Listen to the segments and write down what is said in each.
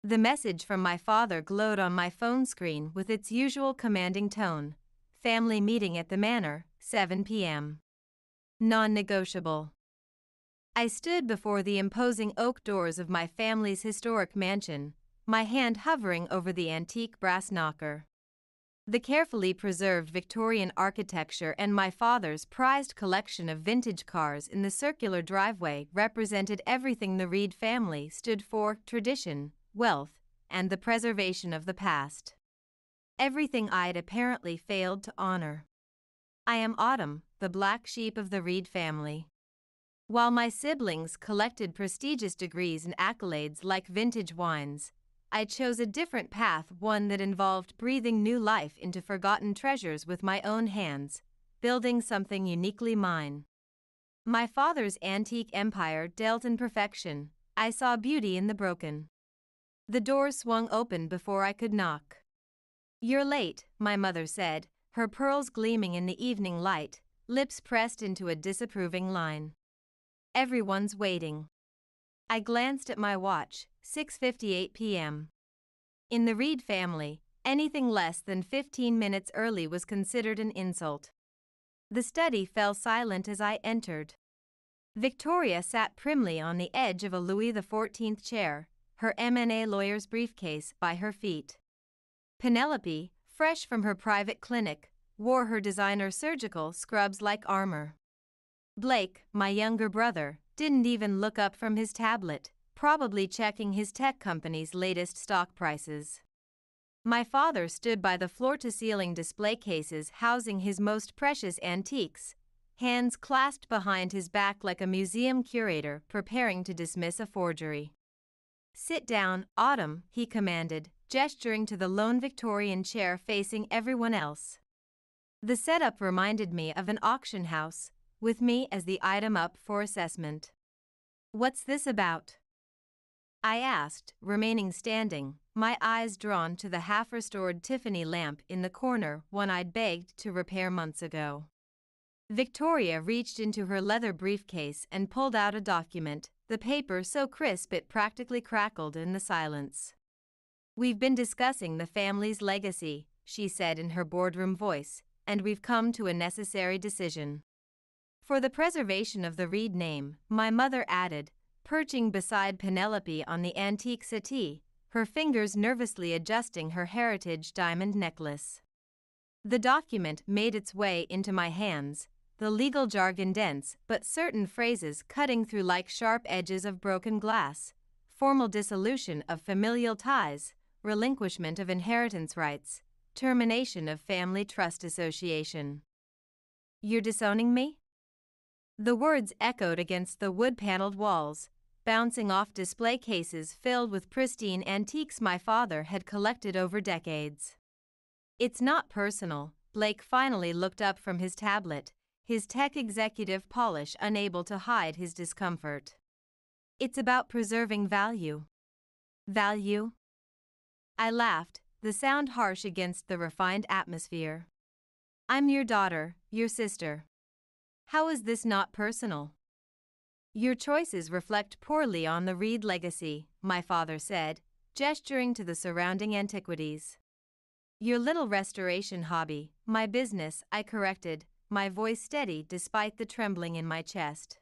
The message from my father glowed on my phone screen with its usual commanding tone. Family meeting at the manor, 7 p.m. Non-negotiable. I stood before the imposing oak doors of my family's historic mansion, my hand hovering over the antique brass knocker. The carefully preserved Victorian architecture and my father's prized collection of vintage cars in the circular driveway represented everything the Reed family stood for: tradition, wealth, and the preservation of the past. Everything I'd apparently failed to honor. I am Autumn, the black sheep of the Reed family. While my siblings collected prestigious degrees and accolades like vintage wines, I chose a different path, one that involved breathing new life into forgotten treasures with my own hands, building something uniquely mine. My father's antique empire dealt in perfection. I saw beauty in the broken. The door swung open before I could knock. "You're late," my mother said, her pearls gleaming in the evening light, lips pressed into a disapproving line. "Everyone's waiting." I glanced at my watch, 6:58 p.m. In the Reed family, anything less than 15 minutes early was considered an insult. The study fell silent as I entered. Victoria sat primly on the edge of a Louis XIV chair, her M&A lawyer's briefcase by her feet. Penelope, fresh from her private clinic, wore her designer surgical scrubs like armor. Blake, my younger brother, didn't even look up from his tablet, probably checking his tech company's latest stock prices. My father stood by the floor-to-ceiling display cases housing his most precious antiques, hands clasped behind his back like a museum curator preparing to dismiss a forgery. "Sit down, Autumn," he commanded, gesturing to the lone Victorian chair facing everyone else. The setup reminded me of an auction house, with me as the item up for assessment. "What's this about?" I asked, remaining standing, my eyes drawn to the half-restored Tiffany lamp in the corner, one I'd begged to repair months ago. Victoria reached into her leather briefcase and pulled out a document, the paper so crisp it practically crackled in the silence. "We've been discussing the family's legacy," she said in her boardroom voice, "and we've come to a necessary decision. For the preservation of the Reed name," my mother added, perching beside Penelope on the antique settee, her fingers nervously adjusting her heritage diamond necklace. The document made its way into my hands, the legal jargon dense but certain phrases cutting through like sharp edges of broken glass: formal dissolution of familial ties, relinquishment of inheritance rights, termination of family trust association. "You're disowning me?" The words echoed against the wood-paneled walls, bouncing off display cases filled with pristine antiques my father had collected over decades. "It's not personal." Blake finally looked up from his tablet, his tech executive polish unable to hide his discomfort. "It's about preserving value." "Value?" I laughed, the sound harsh against the refined atmosphere. "I'm your daughter, your sister. How is this not personal?" "Your choices reflect poorly on the Reed legacy," my father said, gesturing to the surrounding antiquities. "Your little restoration hobby, my business," I corrected, my voice steady despite the trembling in my chest.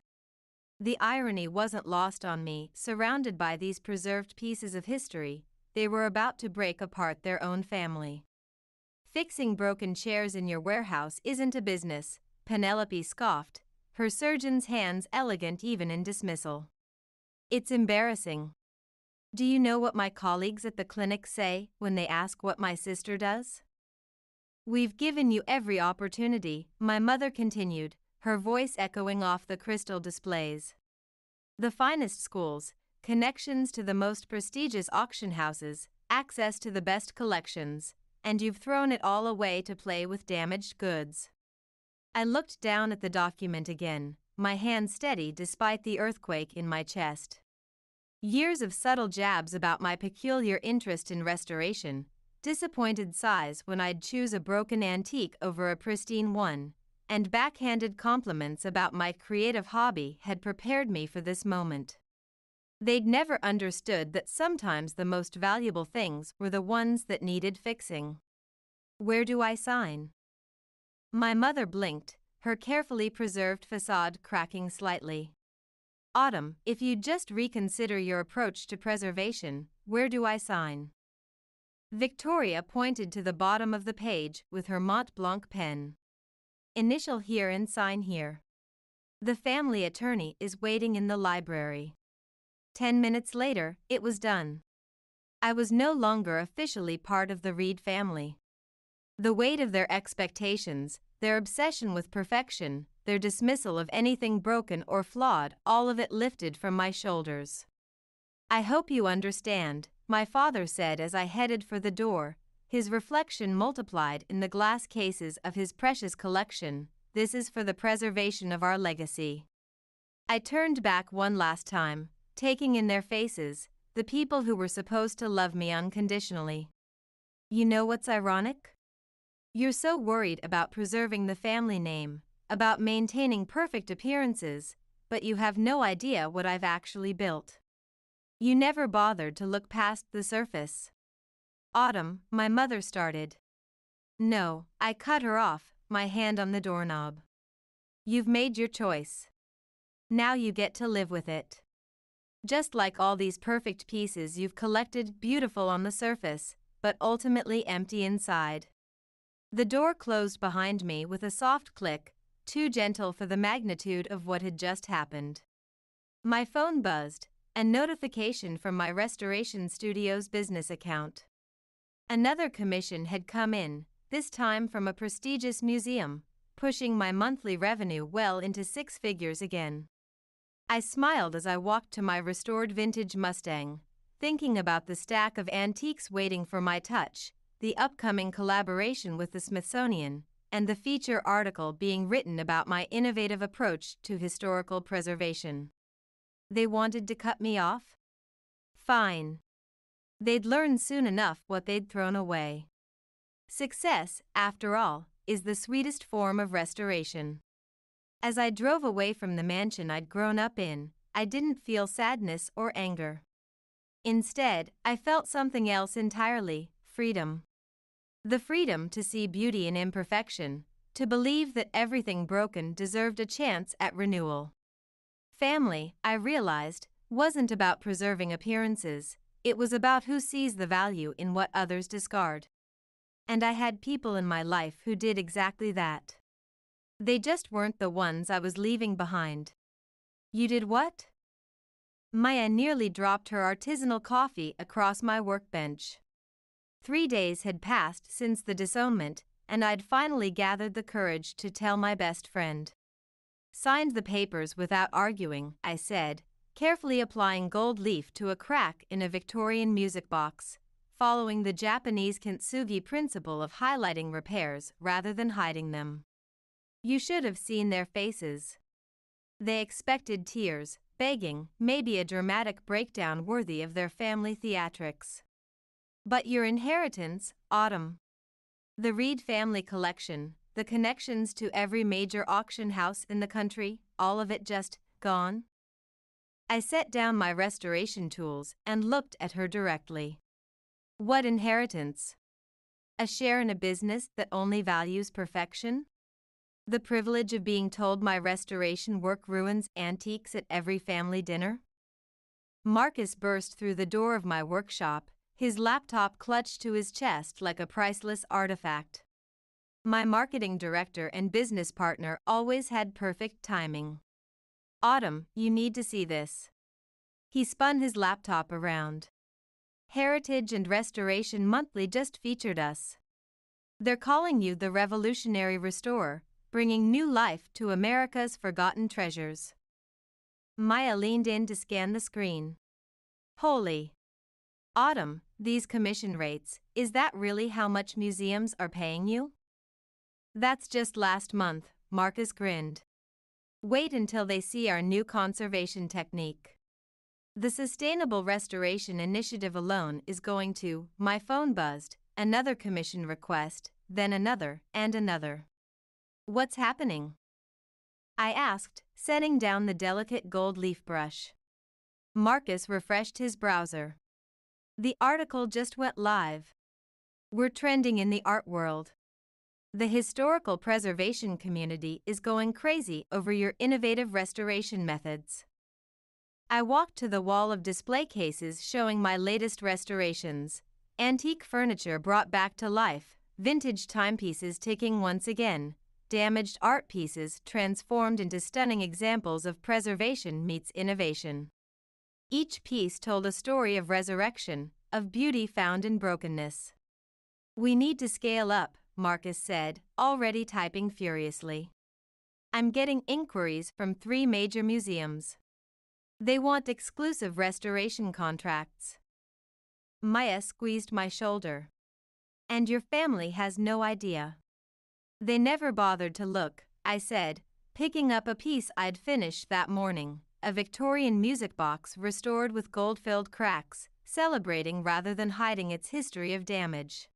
The irony wasn't lost on me. Surrounded by these preserved pieces of history, they were about to break apart their own family. "Fixing broken chairs in your warehouse isn't a business," Penelope scoffed, her surgeon's hands elegant even in dismissal. "It's embarrassing. Do you know what my colleagues at the clinic say when they ask what my sister does?" "We've given you every opportunity," my mother continued, her voice echoing off the crystal displays. "The finest schools, connections to the most prestigious auction houses, access to the best collections, and you've thrown it all away to play with damaged goods." I looked down at the document again, my hand steady despite the earthquake in my chest. Years of subtle jabs about my peculiar interest in restoration, disappointed sighs when I'd choose a broken antique over a pristine one, and backhanded compliments about my creative hobby had prepared me for this moment. They'd never understood that sometimes the most valuable things were the ones that needed fixing. Where do I sign? My mother blinked, her carefully preserved facade cracking slightly. Autumn, if you'd just reconsider your approach to preservation, where do I sign? Victoria pointed to the bottom of the page with her Mont Blanc pen. Initial here and sign here. The family attorney is waiting in the library. 10 minutes later, it was done. I was no longer officially part of the Reed family. The weight of their expectations, their obsession with perfection, their dismissal of anything broken or flawed, all of it lifted from my shoulders. I hope you understand, my father said as I headed for the door, his reflection multiplied in the glass cases of his precious collection. This is for the preservation of our legacy. I turned back one last time, taking in their faces, the people who were supposed to love me unconditionally. You know what's ironic? You're so worried about preserving the family name, about maintaining perfect appearances, but you have no idea what I've actually built. You never bothered to look past the surface. Autumn, my mother started. No, I cut her off, my hand on the doorknob. You've made your choice. Now you get to live with it. Just like all these perfect pieces you've collected, beautiful on the surface, but ultimately empty inside. The door closed behind me with a soft click, too gentle for the magnitude of what had just happened. My phone buzzed, a notification from my restoration studio's business account. Another commission had come in, this time from a prestigious museum, pushing my monthly revenue well into six figures again. I smiled as I walked to my restored vintage Mustang, thinking about the stack of antiques waiting for my touch, the upcoming collaboration with the Smithsonian, and the feature article being written about my innovative approach to historical preservation. They wanted to cut me off? Fine. They'd learn soon enough what they'd thrown away. Success, after all, is the sweetest form of restoration. As I drove away from the mansion I'd grown up in, I didn't feel sadness or anger. Instead, I felt something else entirely: freedom. The freedom to see beauty in imperfection, to believe that everything broken deserved a chance at renewal. Family, I realized, wasn't about preserving appearances, it was about who sees the value in what others discard. And I had people in my life who did exactly that. They just weren't the ones I was leaving behind. You did what? Maya nearly dropped her artisanal coffee across my workbench. 3 days had passed since the disownment, and I'd finally gathered the courage to tell my best friend. Signed the papers without arguing, I said, carefully applying gold leaf to a crack in a Victorian music box, following the Japanese kintsugi principle of highlighting repairs rather than hiding them. You should have seen their faces. They expected tears, begging, maybe a dramatic breakdown worthy of their family theatrics. But your inheritance, Autumn. The Reed family collection, the connections to every major auction house in the country, all of it just gone? I set down my restoration tools and looked at her directly. What inheritance? A share in a business that only values perfection? The privilege of being told my restoration work ruins antiques at every family dinner? Marcus burst through the door of my workshop, his laptop clutched to his chest like a priceless artifact. My marketing director and business partner always had perfect timing. Autumn, you need to see this. He spun his laptop around. Heritage and Restoration Monthly just featured us. They're calling you the revolutionary restorer, bringing new life to America's forgotten treasures. Maya leaned in to scan the screen. Holy! Autumn, these commission rates, is that really how much museums are paying you? That's just last month, Marcus grinned. Wait until they see our new conservation technique. The Sustainable Restoration Initiative alone is going to, my phone buzzed, another commission request, then another, and another. What's happening? I asked, setting down the delicate gold leaf brush. Marcus refreshed his browser. The article just went live. We're trending in the art world. The historical preservation community is going crazy over your innovative restoration methods. I walked to the wall of display cases showing my latest restorations. Antique furniture brought back to life, vintage timepieces ticking once again, damaged art pieces transformed into stunning examples of preservation meets innovation. Each piece told a story of resurrection, of beauty found in brokenness. We need to scale up, Marcus said, already typing furiously. I'm getting inquiries from 3 major museums. They want exclusive restoration contracts. Maya squeezed my shoulder. And your family has no idea. They never bothered to look, I said, picking up a piece I'd finished that morning, a Victorian music box restored with gold-filled cracks, celebrating rather than hiding its history of damage.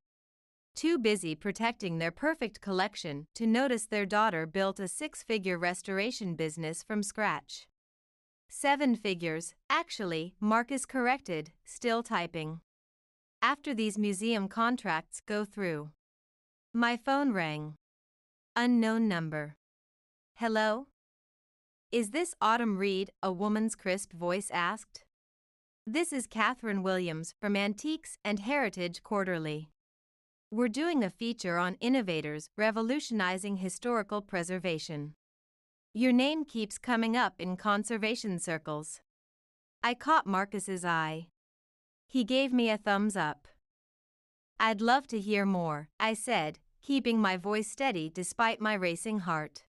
Too busy protecting their perfect collection to notice their daughter built a 6-figure restoration business from scratch. 7 figures, actually, Marcus corrected, still typing. After these museum contracts go through. My phone rang. Unknown number. Hello? Is this Autumn Reed? A woman's crisp voice asked. This is Catherine Williams from Antiques and Heritage Quarterly. We're doing a feature on innovators revolutionizing historical preservation. Your name keeps coming up in conservation circles. I caught Marcus's eye. He gave me a thumbs up. I'd love to hear more, I said, keeping my voice steady despite my racing heart.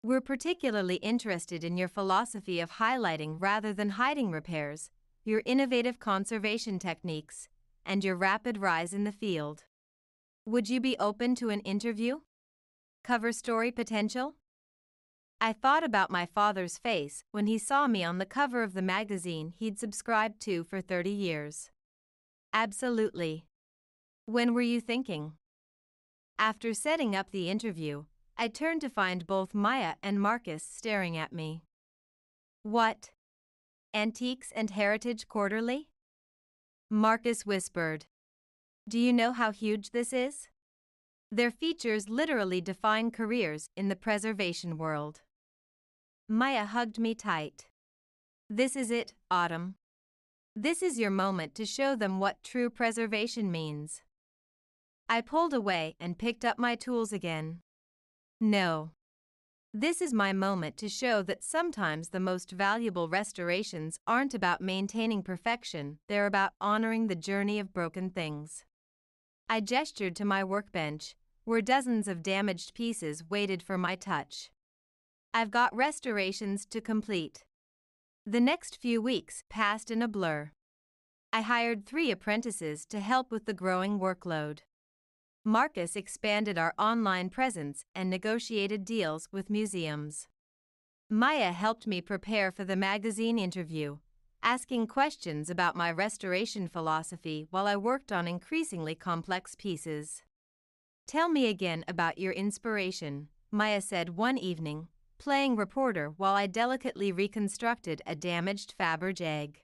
We're particularly interested in your philosophy of highlighting rather than hiding repairs, your innovative conservation techniques, and your rapid rise in the field. Would you be open to an interview? Cover story potential? I thought about my father's face when he saw me on the cover of the magazine he'd subscribed to for 30 years. Absolutely. When were you thinking? After setting up the interview, I turned to find both Maya and Marcus staring at me. What? Antiques and Heritage Quarterly? Marcus whispered. Do you know how huge this is? Their features literally define careers in the preservation world. Maya hugged me tight. This is it, Autumn. This is your moment to show them what true preservation means. I pulled away and picked up my tools again. No. This is my moment to show that sometimes the most valuable restorations aren't about maintaining perfection, they're about honoring the journey of broken things. I gestured to my workbench, where dozens of damaged pieces waited for my touch. I've got restorations to complete. The next few weeks passed in a blur. I hired 3 apprentices to help with the growing workload. Marcus expanded our online presence and negotiated deals with museums. Maya helped me prepare for the magazine interview, asking questions about my restoration philosophy while I worked on increasingly complex pieces. Tell me again about your inspiration, Maya said one evening, playing reporter while I delicately reconstructed a damaged Faberge egg.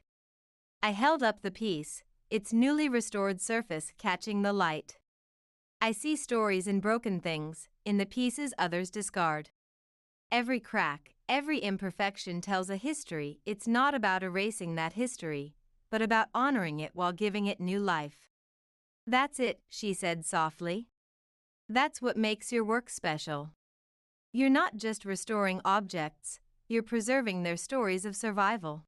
I held up the piece, its newly restored surface catching the light. I see stories in broken things, in the pieces others discard. Every crack, every imperfection tells a history. It's not about erasing that history, but about honoring it while giving it new life. That's it, she said softly. That's what makes your work special. You're not just restoring objects, you're preserving their stories of survival.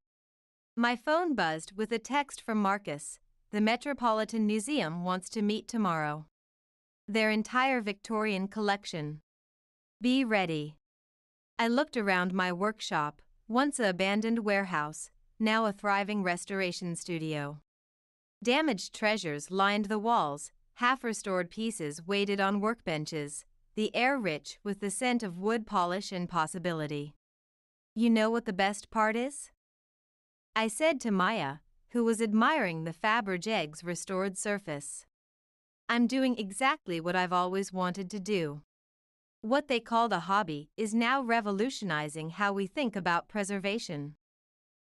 My phone buzzed with a text from Marcus. The Metropolitan Museum wants to meet tomorrow. Their entire Victorian collection. Be ready. I looked around my workshop, once an abandoned warehouse, now a thriving restoration studio. Damaged treasures lined the walls, half-restored pieces waited on workbenches, the air rich with the scent of wood polish and possibility. You know what the best part is? I said to Maya, who was admiring the Faberge egg's restored surface. I'm doing exactly what I've always wanted to do. What they called a hobby is now revolutionizing how we think about preservation.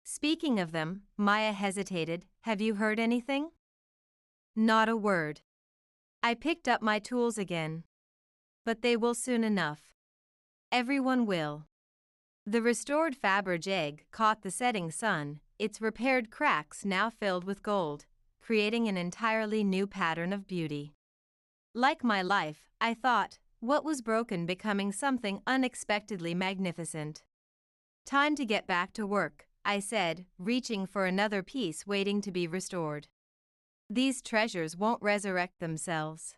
Speaking of them, Maya hesitated. Have you heard anything? Not a word. I picked up my tools again. But they will soon enough. Everyone will. The restored Faberge egg caught the setting sun, its repaired cracks now filled with gold, creating an entirely new pattern of beauty. Like my life, I thought, what was broken becoming something unexpectedly magnificent. Time to get back to work, I said, reaching for another piece waiting to be restored. These treasures won't resurrect themselves.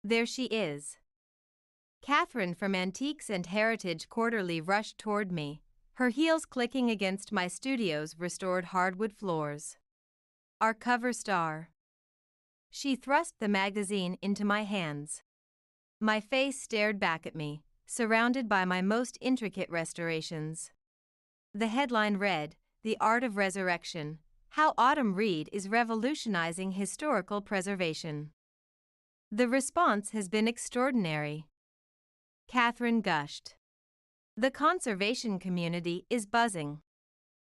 There she is. Catherine from Antiques and Heritage Quarterly rushed toward me, her heels clicking against my studio's restored hardwood floors. Our cover star. She thrust the magazine into my hands. My face stared back at me, surrounded by my most intricate restorations. The headline read, "The Art of Resurrection: How Autumn Reed is Revolutionizing Historical Preservation." The response has been extraordinary. Catherine gushed. The conservation community is buzzing.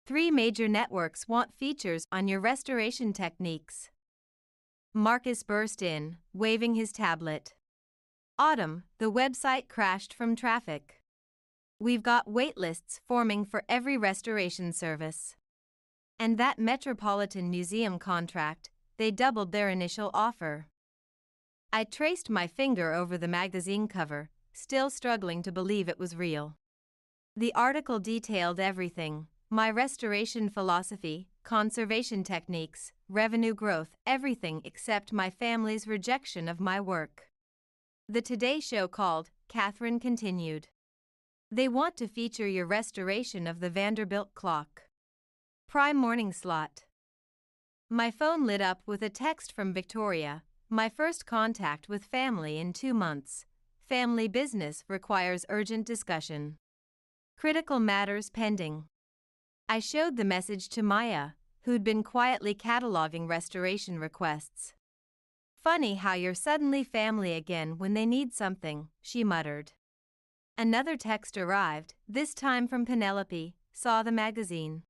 3 major networks want features on your restoration techniques. Marcus burst in, waving his tablet. Autumn, the website crashed from traffic. We've got waitlists forming for every restoration service. And that Metropolitan Museum contract, they doubled their initial offer. I traced my finger over the magazine cover, still struggling to believe it was real. The article detailed everything: my restoration philosophy, conservation techniques, revenue growth, everything except my family's rejection of my work. The Today Show called, Catherine continued. They want to feature your restoration of the Vanderbilt clock. Prime morning slot. My phone lit up with a text from Victoria, my first contact with family in 2 months. Family business requires urgent discussion. Critical matters pending. I showed the message to Maya, who'd been quietly cataloging restoration requests. Funny how you're suddenly family again when they need something, she muttered. Another text arrived, this time from Penelope, saw the magazine.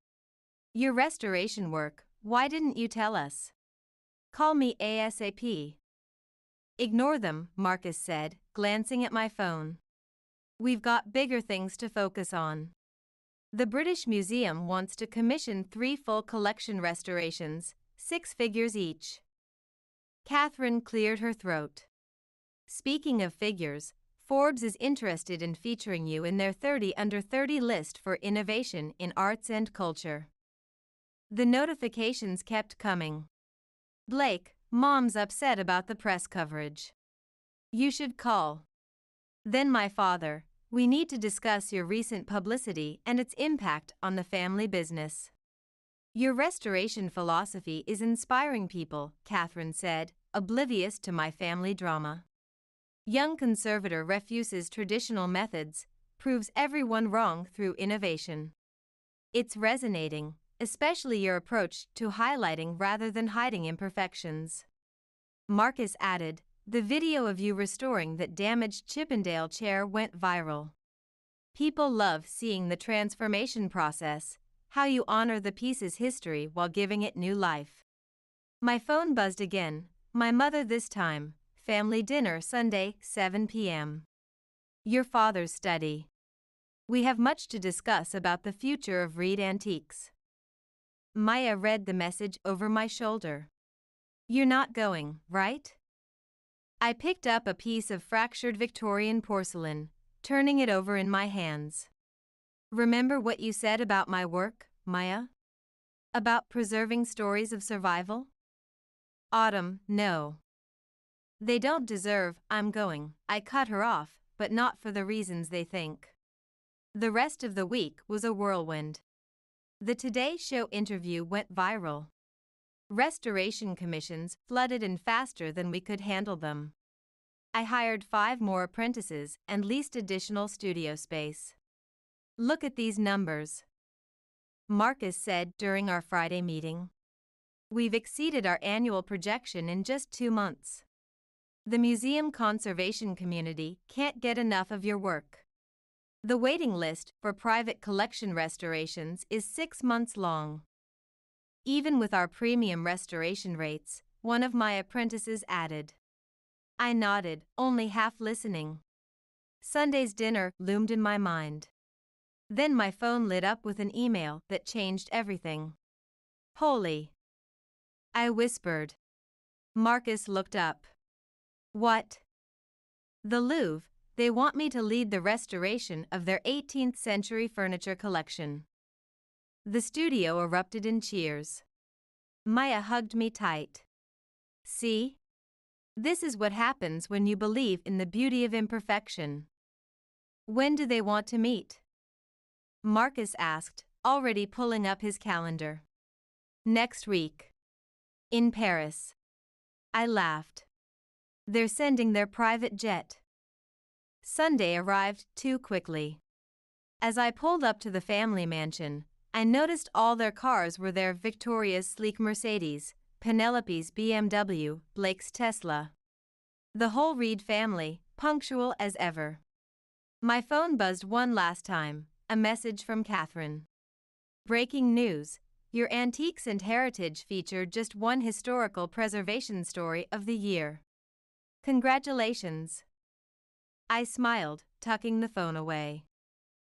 Your restoration work, why didn't you tell us? Call me ASAP. Ignore them, Marcus said, glancing at my phone. We've got bigger things to focus on. The British Museum wants to commission 3 full collection restorations, 6 figures each. Catherine cleared her throat. Speaking of figures, Forbes is interested in featuring you in their 30 under 30 list for innovation in arts and culture. The notifications kept coming. Blake, Mom's upset about the press coverage. You should call. Then my father, we need to discuss your recent publicity and its impact on the family business. Your restoration philosophy is inspiring people, Catherine said, oblivious to my family drama. Young conservator refuses traditional methods, proves everyone wrong through innovation. It's resonating, especially your approach to highlighting rather than hiding imperfections. Marcus added, the video of you restoring that damaged Chippendale chair went viral. People love seeing the transformation process, how you honor the piece's history while giving it new life. My phone buzzed again, my mother this time, family dinner Sunday, 7 p.m. Your father's study. We have much to discuss about the future of Reed Antiques. Maya read the message over my shoulder. You're not going, right? I picked up a piece of fractured Victorian porcelain, turning it over in my hands. Remember what you said about my work, Maya? About preserving stories of survival? Autumn, no. They don't deserve, I'm going. I cut her off, but not for the reasons they think. The rest of the week was a whirlwind. The Today Show interview went viral. Restoration commissions flooded in faster than we could handle them. I hired 5 more apprentices and leased additional studio space. Look at these numbers, Marcus said during our Friday meeting. We've exceeded our annual projection in just 2 months. The museum conservation community can't get enough of your work. The waiting list for private collection restorations is 6 months long. Even with our premium restoration rates, one of my apprentices added. I nodded, only half listening. Sunday's dinner loomed in my mind. Then my phone lit up with an email that changed everything. Holy! I whispered. Marcus looked up. What? The Louvre, they want me to lead the restoration of their 18th century furniture collection. The studio erupted in cheers. Maya hugged me tight. See? This is what happens when you believe in the beauty of imperfection. When do they want to meet? Marcus asked, already pulling up his calendar. Next week. In Paris. I laughed. They're sending their private jet. Sunday arrived too quickly. As I pulled up to the family mansion, I noticed all their cars were there: Victoria's sleek Mercedes, Penelope's BMW, Blake's Tesla. The whole Reed family, punctual as ever. My phone buzzed one last time, a message from Catherine. Breaking news. Your Antiques and Heritage featured just one historical preservation story of the year. Congratulations. I smiled, tucking the phone away.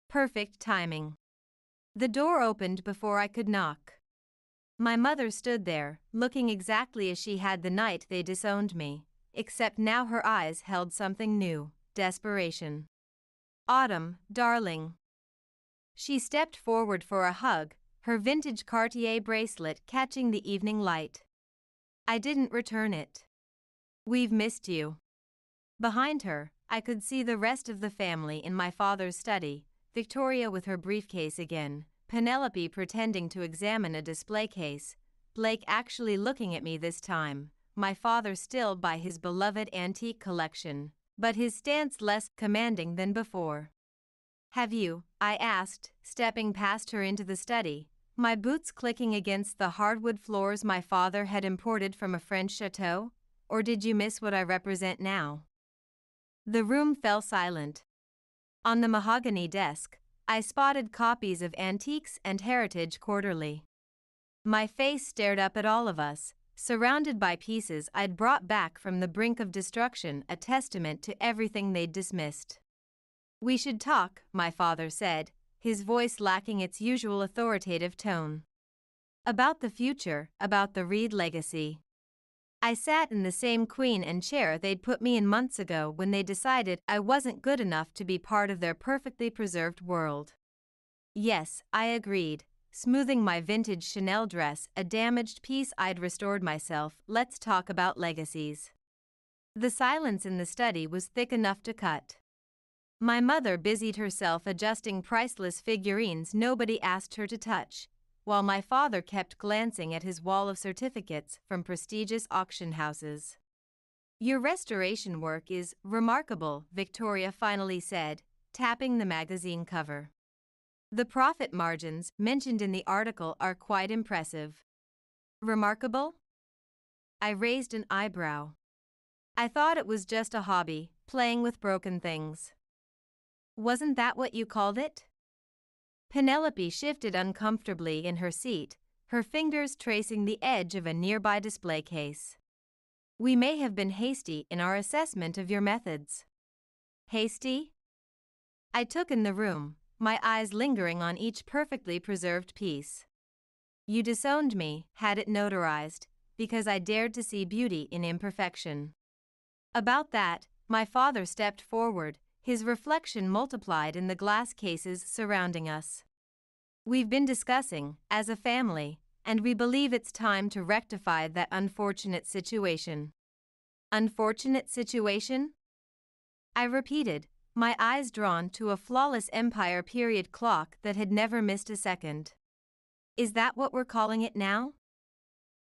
Perfect timing. The door opened before I could knock. My mother stood there, looking exactly as she had the night they disowned me, except now her eyes held something new: desperation. Autumn, darling. She stepped forward for a hug, her vintage Cartier bracelet catching the evening light. I didn't return it. We've missed you. Behind her, I could see the rest of the family in my father's study: Victoria with her briefcase again, Penelope pretending to examine a display case, Blake actually looking at me this time, my father still by his beloved antique collection, but his stance less commanding than before. Have you? I asked, stepping past her into the study, my boots clicking against the hardwood floors my father had imported from a French chateau? Or did you miss what I represent now? The room fell silent. On the mahogany desk, I spotted copies of Antiques and Heritage Quarterly. My face stared up at all of us, surrounded by pieces I'd brought back from the brink of destruction, a testament to everything they'd dismissed. We should talk, my father said, his voice lacking its usual authoritative tone. About the future, about the Reed legacy. I sat in the same Queen Anne chair they'd put me in months ago when they decided I wasn't good enough to be part of their perfectly preserved world. Yes, I agreed, smoothing my vintage Chanel dress, a damaged piece I'd restored myself. Let's talk about legacies. The silence in the study was thick enough to cut. My mother busied herself adjusting priceless figurines nobody asked her to touch, while my father kept glancing at his wall of certificates from prestigious auction houses. Your restoration work is remarkable, Victoria finally said, tapping the magazine cover. The profit margins mentioned in the article are quite impressive. Remarkable? I raised an eyebrow. I thought it was just a hobby, playing with broken things. Wasn't that what you called it? Penelope shifted uncomfortably in her seat, her fingers tracing the edge of a nearby display case. We may have been hasty in our assessment of your methods. Hasty? I took in the room, my eyes lingering on each perfectly preserved piece. You disowned me, had it notarized, because I dared to see beauty in imperfection. About that, my father stepped forward, his reflection multiplied in the glass cases surrounding us. We've been discussing, as a family, and we believe it's time to rectify that unfortunate situation. Unfortunate situation? I repeated, my eyes drawn to a flawless Empire period clock that had never missed a second. Is that what we're calling it now?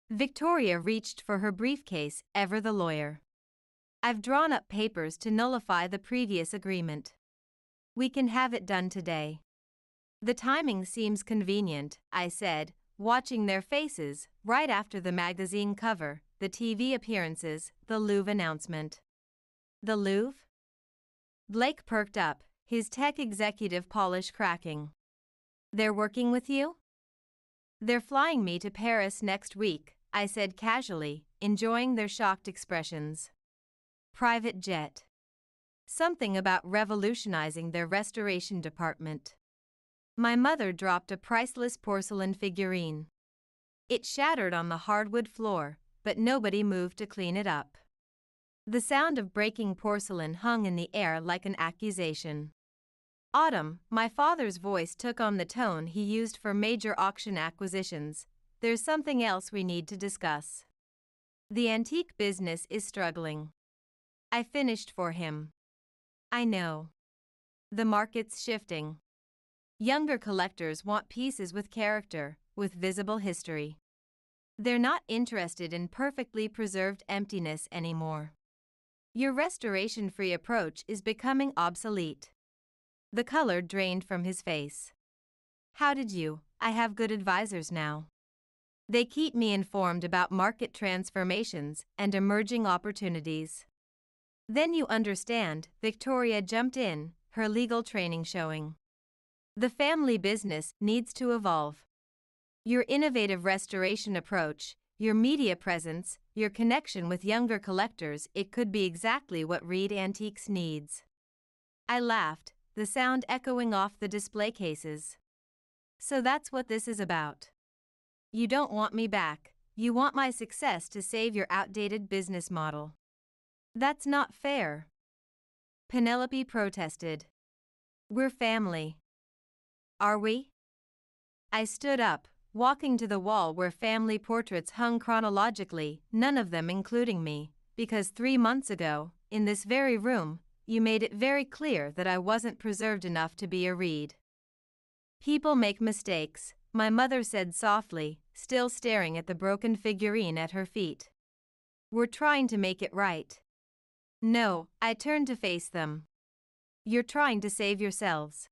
Victoria reached for her briefcase, ever the lawyer. I've drawn up papers to nullify the previous agreement. We can have it done today. The timing seems convenient, I said, watching their faces, right after the magazine cover, the TV appearances, the Louvre announcement. The Louvre? Blake perked up, his tech executive polish cracking. They're working with you? They're flying me to Paris next week, I said casually, enjoying their shocked expressions. Private jet. Something about revolutionizing their restoration department. My mother dropped a priceless porcelain figurine. It shattered on the hardwood floor, but nobody moved to clean it up. The sound of breaking porcelain hung in the air like an accusation. Autumn, my father's voice took on the tone he used for major auction acquisitions. There's something else we need to discuss. The antique business is struggling. I finished for him. I know. The market's shifting. Younger collectors want pieces with character, with visible history. They're not interested in perfectly preserved emptiness anymore. Your restoration-free approach is becoming obsolete. The color drained from his face. How did you? I have good advisors now. They keep me informed about market transformations and emerging opportunities. Then you understand, Victoria jumped in, her legal training showing. The family business needs to evolve. Your innovative restoration approach, your media presence, your connection with younger collectors, it could be exactly what Reed Antiques needs. I laughed, the sound echoing off the display cases. So that's what this is about. You don't want me back, you want my success to save your outdated business model. That's not fair. Penelope protested. We're family. Are we? I stood up, walking to the wall where family portraits hung chronologically, none of them including me, because 3 months ago, in this very room, you made it very clear that I wasn't preserved enough to be a Reed. People make mistakes, my mother said softly, still staring at the broken figurine at her feet. We're trying to make it right. No, I turned to face them. You're trying to save yourselves.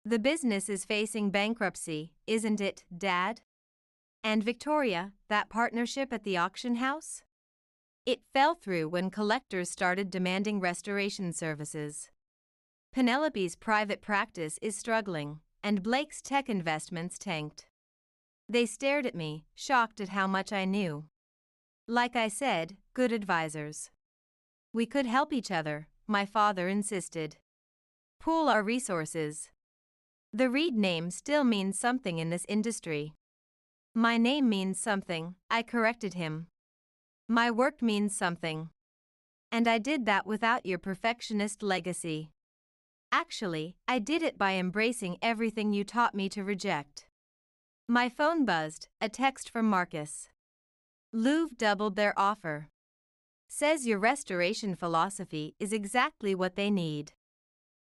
The business is facing bankruptcy, isn't it, Dad? And Victoria, that partnership at the auction house? It fell through when collectors started demanding restoration services. Penelope's private practice is struggling, and Blake's tech investments tanked. They stared at me, shocked at how much I knew. Like I said, good advisors. We could help each other, my father insisted. Pool our resources. The Reed name still means something in this industry. My name means something, I corrected him. My work means something. And I did that without your perfectionist legacy. Actually, I did it by embracing everything you taught me to reject. My phone buzzed, a text from Marcus. Louvre doubled their offer. Says your restoration philosophy is exactly what they need.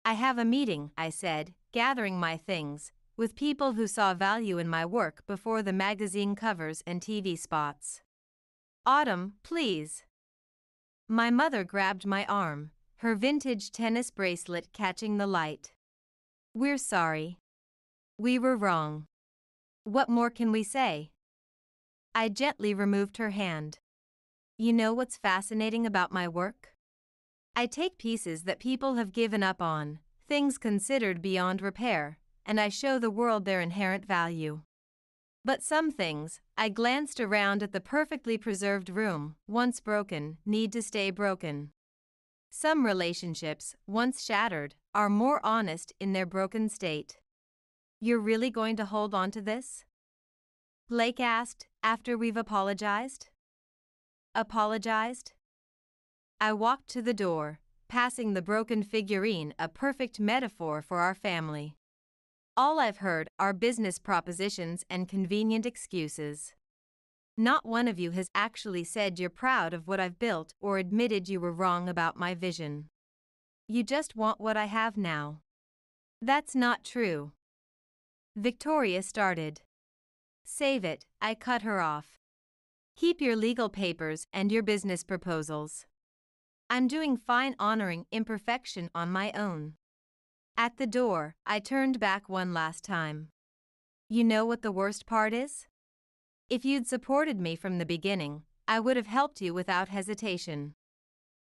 I have a meeting, I said, gathering my things, with people who saw value in my work before the magazine covers and TV spots. Autumn, please. My mother grabbed my arm, her vintage tennis bracelet catching the light. We're sorry. We were wrong. What more can we say? I gently removed her hand. You know what's fascinating about my work? I take pieces that people have given up on, things considered beyond repair, and I show the world their inherent value. But some things, I glanced around at the perfectly preserved room, once broken, need to stay broken. Some relationships, once shattered, are more honest in their broken state. You're really going to hold on to this? Blake asked, after we've apologized. Apologized? I walked to the door, passing the broken figurine, a perfect metaphor for our family. All I've heard are business propositions and convenient excuses. Not one of you has actually said you're proud of what I've built or admitted you were wrong about my vision. You just want what I have now. That's not true. Victoria started. Save it, I cut her off. Keep your legal papers and your business proposals. I'm doing fine honoring imperfection on my own. At the door, I turned back one last time. You know what the worst part is? If you'd supported me from the beginning, I would have helped you without hesitation.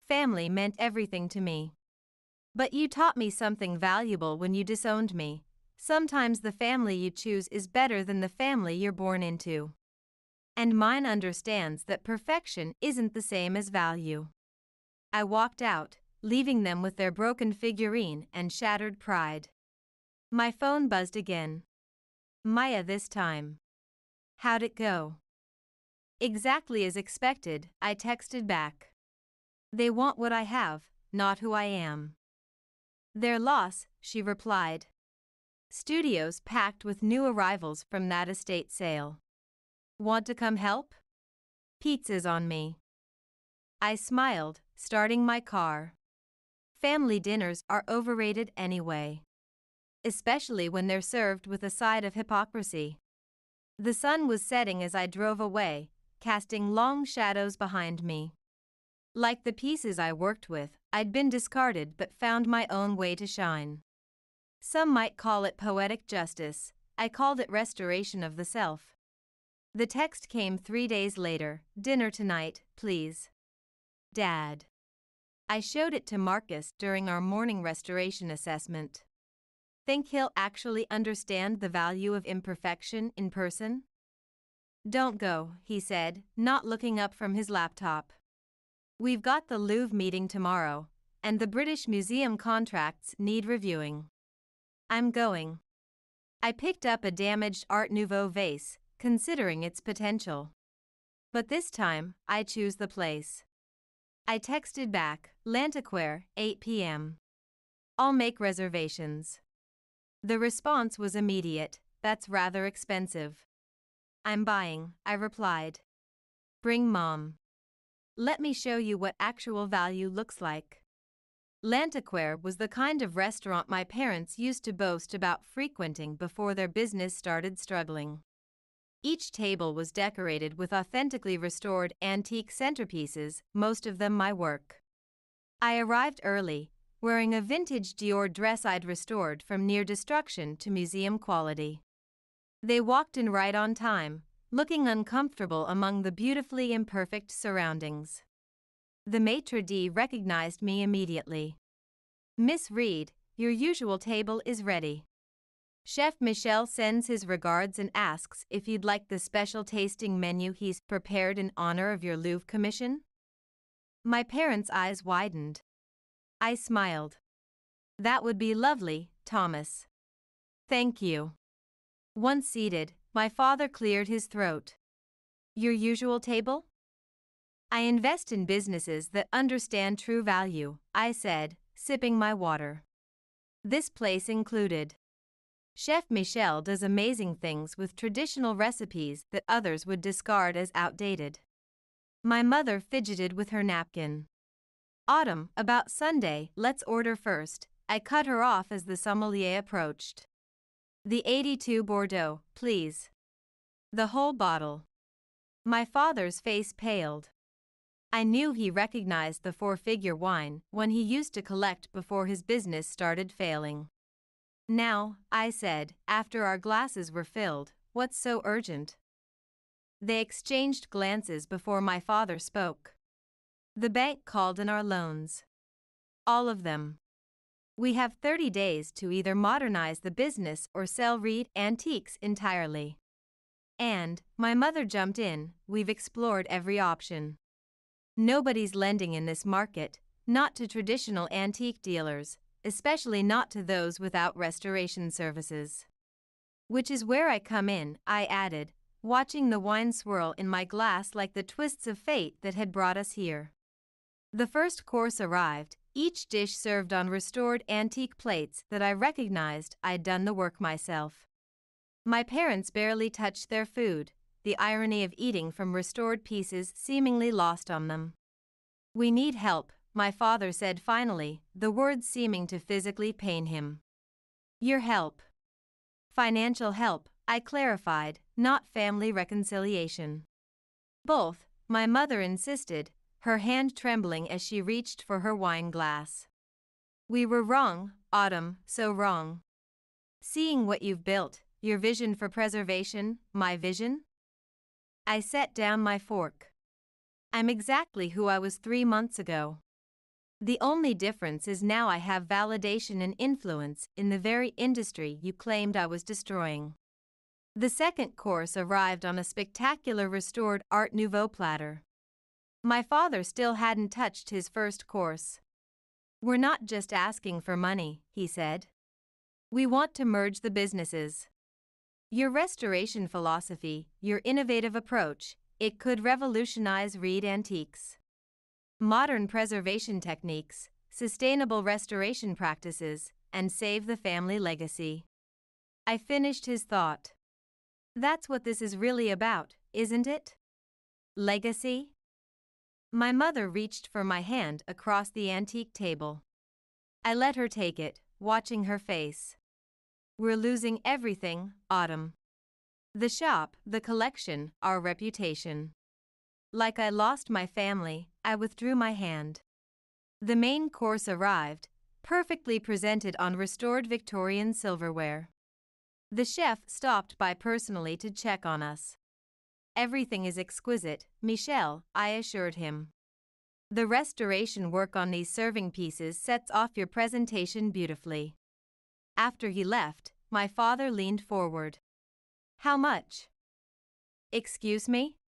Family meant everything to me. But you taught me something valuable when you disowned me. Sometimes the family you choose is better than the family you're born into. And mine understands that perfection isn't the same as value. I walked out, leaving them with their broken figurine and shattered pride. My phone buzzed again. Maya this time. How'd it go? Exactly as expected, I texted back. They want what I have, not who I am. Their loss, she replied. Studios packed with new arrivals from that estate sale. Want to come help? Pizza's on me. I smiled, starting my car. Family dinners are overrated anyway. Especially when they're served with a side of hypocrisy. The sun was setting as I drove away, casting long shadows behind me. Like the pieces I worked with, I'd been discarded but found my own way to shine. Some might call it poetic justice, I called it restoration of the self. The text came 3 days later, dinner tonight, please. Dad. I showed it to Marcus during our morning restoration assessment. Think he'll actually understand the value of imperfection in person? Don't go, he said, not looking up from his laptop. We've got the Louvre meeting tomorrow, and the British Museum contracts need reviewing. I'm going. I picked up a damaged Art Nouveau vase, considering its potential. But this time, I choose the place. I texted back, Lantiquaire, 8 p.m. I'll make reservations. The response was immediate, that's rather expensive. I'm buying, I replied. Bring Mom. Let me show you what actual value looks like. Lantiquaire was the kind of restaurant my parents used to boast about frequenting before their business started struggling. Each table was decorated with authentically restored antique centerpieces, most of them my work. I arrived early, wearing a vintage Dior dress I'd restored from near destruction to museum quality. They walked in right on time, looking uncomfortable among the beautifully imperfect surroundings. The maitre d' recognized me immediately. Miss Reed, your usual table is ready. Chef Michel sends his regards and asks if you'd like the special tasting menu he's prepared in honor of your Louvre commission. My parents' eyes widened. I smiled. That would be lovely, Thomas. Thank you. Once seated, my father cleared his throat. Your usual table? I invest in businesses that understand true value, I said, sipping my water. This place included. Chef Michel does amazing things with traditional recipes that others would discard as outdated. My mother fidgeted with her napkin. Autumn, about Sunday, let's order first. I cut her off as the sommelier approached. The 82 Bordeaux, please. The whole bottle. My father's face paled. I knew he recognized the four-figure wine when he used to collect before his business started failing. Now, I said, after our glasses were filled, what's so urgent? They exchanged glances before my father spoke. The bank called in our loans. All of them. We have 30 days to either modernize the business or sell Reed Antiques entirely. And, my mother jumped in, we've explored every option. Nobody's lending in this market, not to traditional antique dealers, especially not to those without restoration services. Which is where I come in, I added, watching the wine swirl in my glass like the twists of fate that had brought us here. The first course arrived, each dish served on restored antique plates that I recognized I'd done the work myself. My parents barely touched their food, the irony of eating from restored pieces seemingly lost on them. We need help, my father said finally, the words seeming to physically pain him. Your help. Financial help, I clarified, not family reconciliation. Both, my mother insisted, her hand trembling as she reached for her wine glass. We were wrong, Autumn, so wrong. Seeing what you've built, your vision for preservation, my vision? I set down my fork. I'm exactly who I was 3 months ago. The only difference is now I have validation and influence in the very industry you claimed I was destroying. The second course arrived on a spectacular restored Art Nouveau platter. My father still hadn't touched his first course. "We're not just asking for money," he said. "We want to merge the businesses. Your restoration philosophy, your innovative approach, it could revolutionize Reed Antiques. Modern preservation techniques, sustainable restoration practices, and save the family legacy." I finished his thought. That's what this is really about, isn't it? Legacy? My mother reached for my hand across the antique table. I let her take it, watching her face. "We're losing everything, Autumn. The shop, the collection, our reputation." Like I lost my family, I withdrew my hand. The main course arrived, perfectly presented on restored Victorian silverware. The chef stopped by personally to check on us. "Everything is exquisite, Michel," I assured him. "The restoration work on these serving pieces sets off your presentation beautifully." After he left, my father leaned forward. "How much?" "Excuse me?"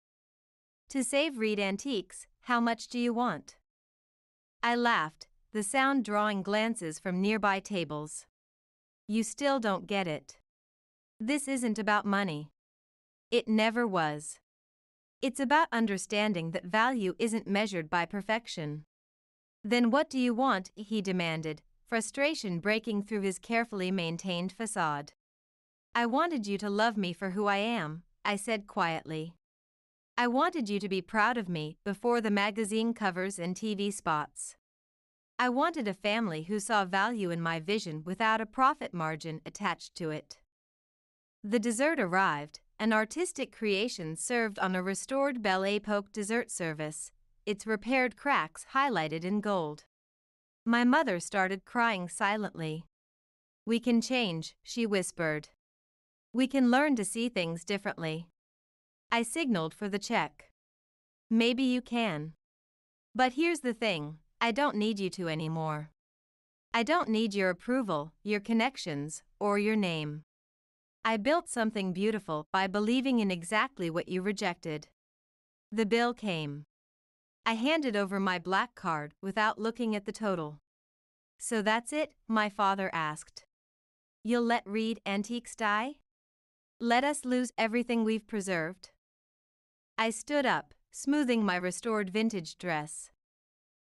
"To save Reed Antiques, how much do you want?" I laughed, the sound drawing glances from nearby tables. "You still don't get it. This isn't about money. It never was. It's about understanding that value isn't measured by perfection." "Then what do you want?" he demanded, frustration breaking through his carefully maintained facade. "I wanted you to love me for who I am," I said quietly. "I wanted you to be proud of me before the magazine covers and TV spots. I wanted a family who saw value in my vision without a profit margin attached to it." The dessert arrived, an artistic creation served on a restored Belle Époque dessert service, its repaired cracks highlighted in gold. My mother started crying silently. "We can change," she whispered. "We can learn to see things differently." I signaled for the check. "Maybe you can. But here's the thing, I don't need you to anymore. I don't need your approval, your connections, or your name. I built something beautiful by believing in exactly what you rejected." The bill came. I handed over my black card without looking at the total. "So that's it?" my father asked. "You'll let Reed Antiques die? Let us lose everything we've preserved?" I stood up, smoothing my restored vintage dress.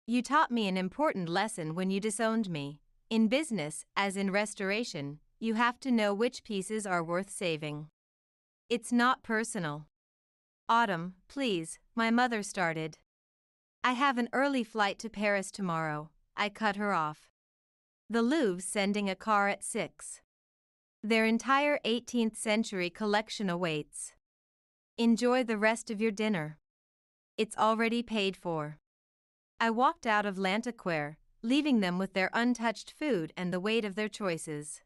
"You taught me an important lesson when you disowned me. In business, as in restoration, you have to know which pieces are worth saving. It's not personal." "Autumn, please," my mother started. "I have an early flight to Paris tomorrow," I cut her off. "The Louvre's sending a car at 6. Their entire 18th century collection awaits. Enjoy the rest of your dinner. It's already paid for." I walked out of l'Antiquaire, leaving them with their untouched food and the weight of their choices.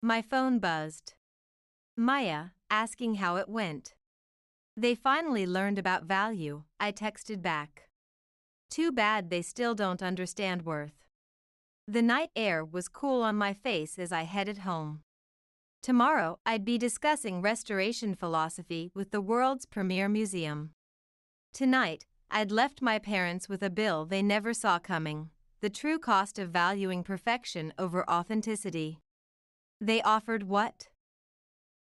My phone buzzed. Maya, asking how it went. "They finally learned about value," I texted back. "Too bad they still don't understand worth." The night air was cool on my face as I headed home. Tomorrow I'd be discussing restoration philosophy with the world's premier museum. Tonight, I'd left my parents with a bill they never saw coming, the true cost of valuing perfection over authenticity. They offered what?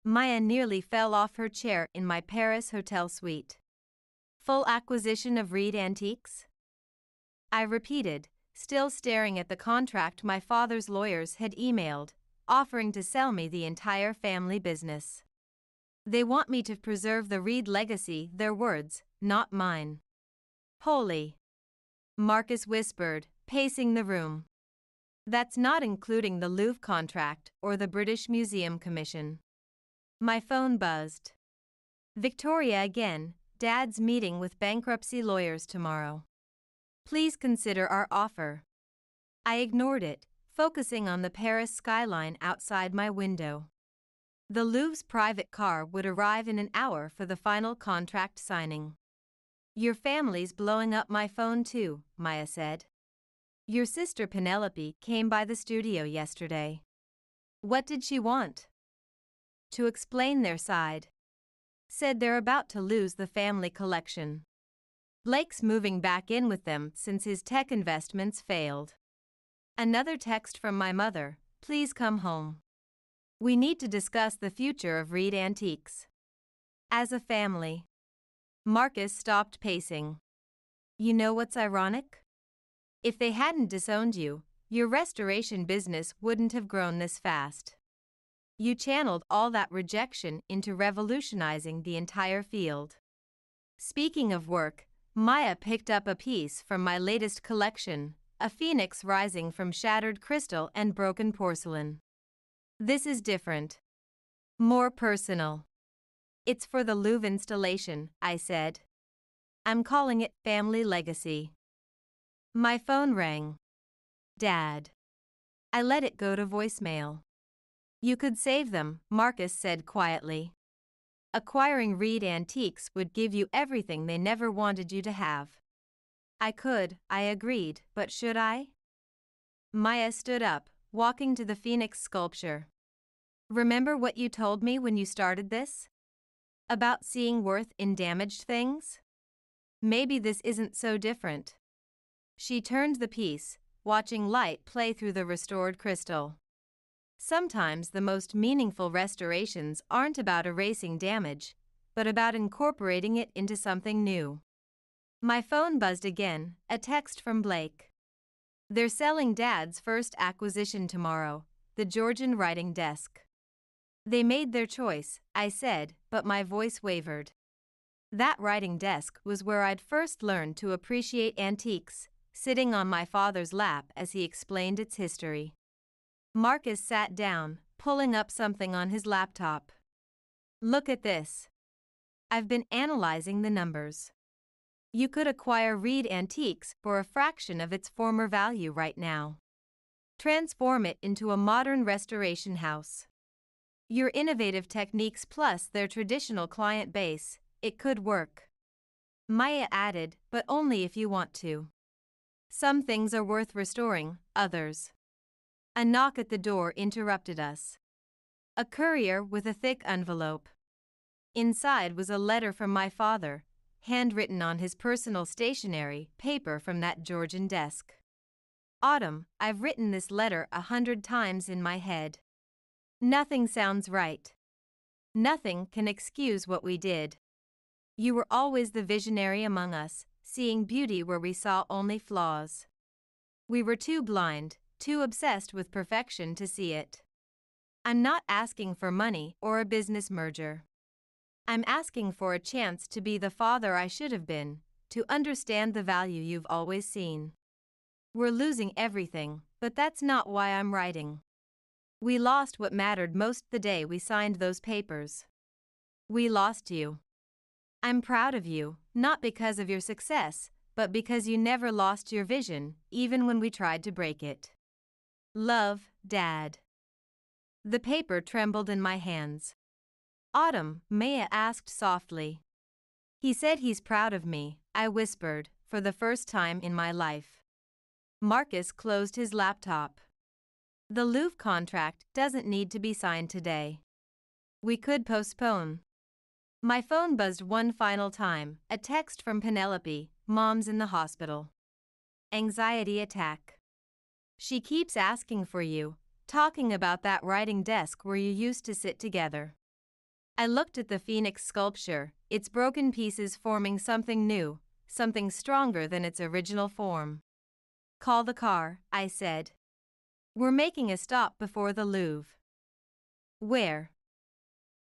Maya nearly fell off her chair in my Paris hotel suite. "Full acquisition of Reed Antiques?" I repeated, still staring at the contract my father's lawyers had emailed, offering to sell me the entire family business. "They want me to preserve the Reed legacy," their words, not mine. "Holy," Marcus whispered, pacing the room. "That's not including the Louvre contract or the British Museum Commission." My phone buzzed. "Victoria again, Dad's meeting with bankruptcy lawyers tomorrow. Please consider our offer." I ignored it, focusing on the Paris skyline outside my window. The Louvre's private car would arrive in an hour for the final contract signing. "Your family's blowing up my phone too," Maya said. Your sister Penelope came by the studio yesterday. What did she want? To explain their side. Said they're about to lose the family collection. Blake's moving back in with them since his tech investments failed. Another text from my mother, please come home. We need to discuss the future of Reed Antiques. As a family. Marcus stopped pacing. You know what's ironic? If they hadn't disowned you, your restoration business wouldn't have grown this fast. You channeled all that rejection into revolutionizing the entire field. Speaking of work, Maya picked up a piece from my latest collection, a phoenix rising from shattered crystal and broken porcelain. This is different. More personal. It's for the Louvre installation, I said. I'm calling it Family Legacy. My phone rang. Dad. I let it go to voicemail. You could save them, Marcus said quietly. Acquiring Reed Antiques would give you everything they never wanted you to have. I could, I agreed, but should I? Maya stood up, walking to the phoenix sculpture. Remember what you told me when you started this? About seeing worth in damaged things? Maybe this isn't so different. She turned the piece, watching light play through the restored crystal. Sometimes the most meaningful restorations aren't about erasing damage, but about incorporating it into something new. My phone buzzed again, a text from Blake. They're selling Dad's first acquisition tomorrow, the Georgian writing desk. They made their choice, I said, but my voice wavered. That writing desk was where I'd first learned to appreciate antiques, sitting on my father's lap as he explained its history. Marcus sat down, pulling up something on his laptop. Look at this. I've been analyzing the numbers. You could acquire Reed Antiques for a fraction of its former value right now. Transform it into a modern restoration house. Your innovative techniques plus their traditional client base, it could work. Maya added, but only if you want to. Some things are worth restoring, others. A knock at the door interrupted us. A courier with a thick envelope. Inside was a letter from my father, handwritten on his personal stationery paper from that Georgian desk. Autumn, I've written this letter 100 times in my head. Nothing sounds right. Nothing can excuse what we did. You were always the visionary among us, seeing beauty where we saw only flaws. We were too blind, too obsessed with perfection to see it. I'm not asking for money or a business merger. I'm asking for a chance to be the father I should have been, to understand the value you've always seen. We're losing everything, but that's not why I'm writing. We lost what mattered most the day we signed those papers. We lost you. I'm proud of you, not because of your success, but because you never lost your vision, even when we tried to break it. Love, Dad. The paper trembled in my hands. Autumn, Maya asked softly. He said he's proud of me, I whispered, for the first time in my life. Marcus closed his laptop. The Louvre contract doesn't need to be signed today. We could postpone. My phone buzzed one final time, a text from Penelope, Mom's in the hospital. Anxiety attack. She keeps asking for you, talking about that writing desk where you used to sit together. I looked at the phoenix sculpture, its broken pieces forming something new, something stronger than its original form. Call the car, I said. We're making a stop before the Louvre. Where?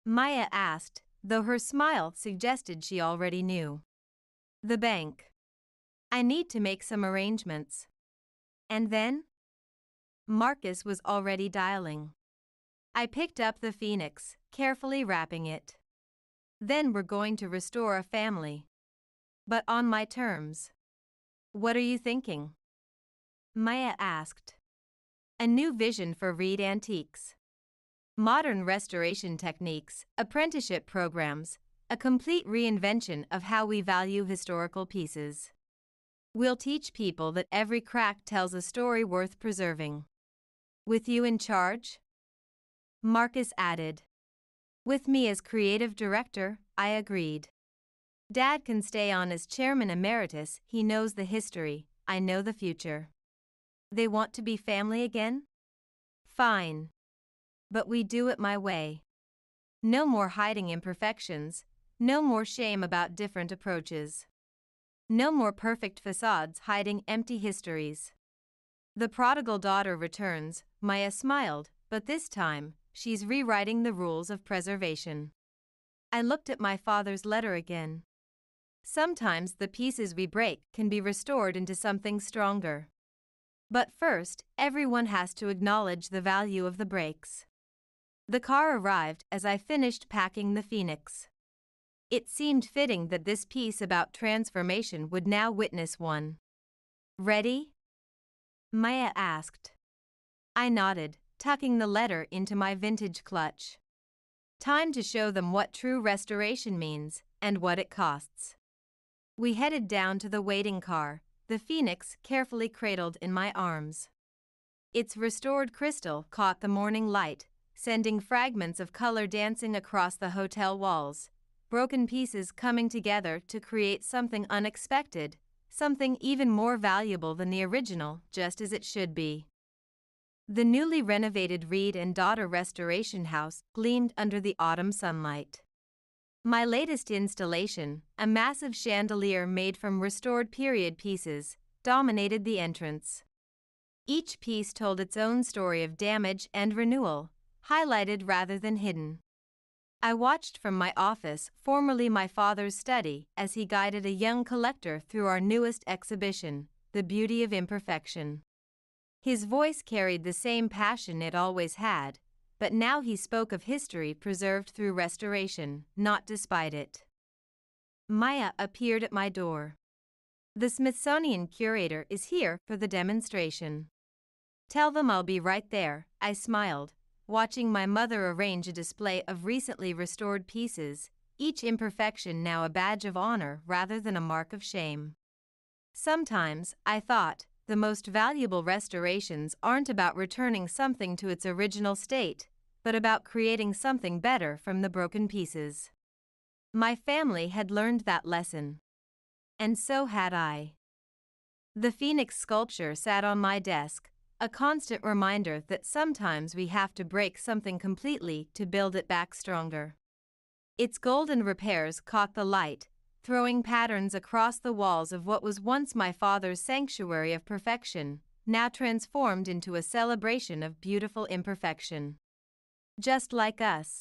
Maya asked, though her smile suggested she already knew. The bank. I need to make some arrangements. And then? Marcus was already dialing. I picked up the phoenix, carefully wrapping it. Then we're going to restore a family. But on my terms. What are you thinking? Maya asked. A new vision for Reed Antiques. Modern restoration techniques, apprenticeship programs, a complete reinvention of how we value historical pieces. We'll teach people that every crack tells a story worth preserving. With you in charge? Marcus added. With me as creative director, I agreed. Dad can stay on as chairman emeritus, he knows the history, I know the future. They want to be family again? Fine. But we do it my way. No more hiding imperfections, no more shame about different approaches. No more perfect facades hiding empty histories. The prodigal daughter returns, Maya smiled, but this time, she's rewriting the rules of preservation. I looked at my father's letter again. Sometimes the pieces we break can be restored into something stronger. But first, everyone has to acknowledge the value of the breaks. The car arrived as I finished packing the Phoenix. It seemed fitting that this piece about transformation would now witness one. Ready? Maya asked. I nodded, tucking the letter into my vintage clutch. Time to show them what true restoration means and what it costs. We headed down to the waiting car, the Phoenix carefully cradled in my arms. Its restored crystal caught the morning light, sending fragments of color dancing across the hotel walls, broken pieces coming together to create something unexpected, something even more valuable than the original, just as it should be. The newly renovated Reed and Daughter Restoration House gleamed under the autumn sunlight. My latest installation, a massive chandelier made from restored period pieces, dominated the entrance. Each piece told its own story of damage and renewal, highlighted rather than hidden. I watched from my office, formerly my father's study, as he guided a young collector through our newest exhibition, The Beauty of Imperfection. His voice carried the same passion it always had, but now he spoke of history preserved through restoration, not despite it. Maya appeared at my door. The Smithsonian curator is here for the demonstration. Tell them I'll be right there, I smiled, watching my mother arrange a display of recently restored pieces, each imperfection now a badge of honor rather than a mark of shame. Sometimes, I thought, the most valuable restorations aren't about returning something to its original state, but about creating something better from the broken pieces. My family had learned that lesson. And so had I. The Phoenix sculpture sat on my desk, a constant reminder that sometimes we have to break something completely to build it back stronger. Its golden repairs caught the light, throwing patterns across the walls of what was once my father's sanctuary of perfection, now transformed into a celebration of beautiful imperfection. Just like us.